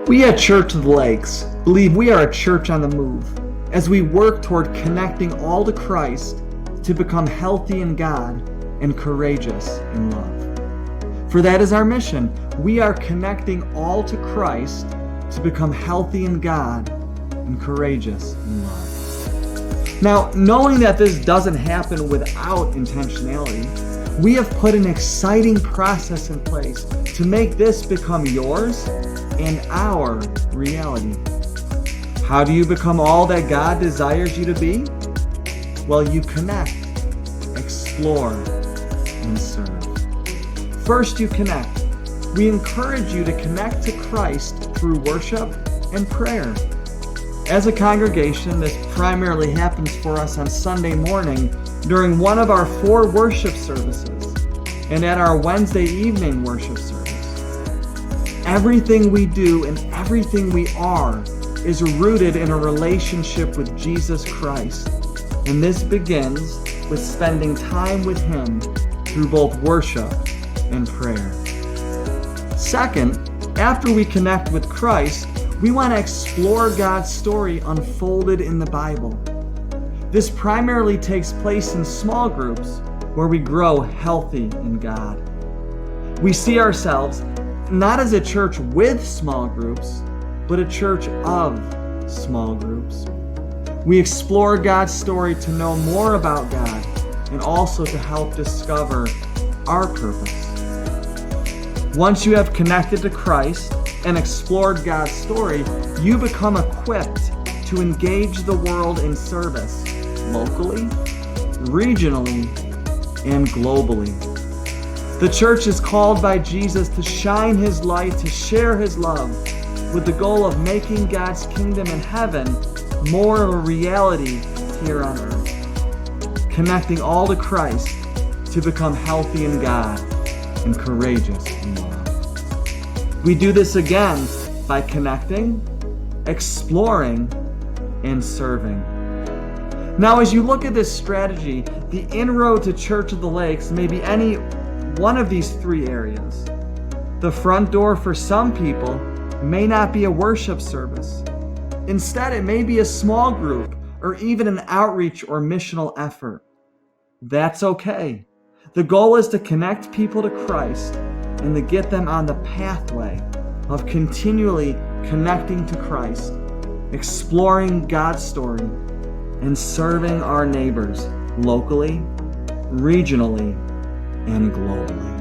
We at Church of the Lakes believe we are a church on the move as we work toward connecting all to Christ to become healthy in God and courageous in love. For that is our mission. We are connecting all to Christ to become healthy in God and courageous in love. Now, knowing that this doesn't happen without intentionality, we have put an exciting process in place to make this become yours and our reality. How do you become all that God desires you to be? Well, you connect, explore, and serve. First, you connect. We encourage you to connect to Christ through worship and prayer. As a congregation, this primarily happens for us on Sunday morning during one of our 4 worship services and at our Wednesday evening worship service. Everything we do and everything we are is rooted in a relationship with Jesus Christ, and this begins with spending time with Him through both worship and prayer. Second, after we connect with Christ, we want to explore God's story unfolded in the Bible. This primarily takes place in small groups where we grow healthy in God. We see ourselves not as a church with small groups, but a church of small groups. We explore God's story to know more about God and also to help discover our purpose. Once you have connected to Christ and explored God's story, you become equipped to engage the world in service locally, regionally, and globally. The church is called by Jesus to shine His light, to share His love, with the goal of making God's kingdom in heaven more of a reality here on earth, connecting all to Christ to become healthy in God and courageous in love. We do this again by connecting, exploring, and serving. Now, as you look at this strategy, the inroad to Church of the Lakes may be any one of these 3 areas. The front door for some people may not be a worship service. Instead, it may be a small group or even an outreach or missional effort. That's okay. The goal is to connect people to Christ and to get them on the pathway of continually connecting to Christ, exploring God's story, and serving our neighbors locally, regionally, and globally.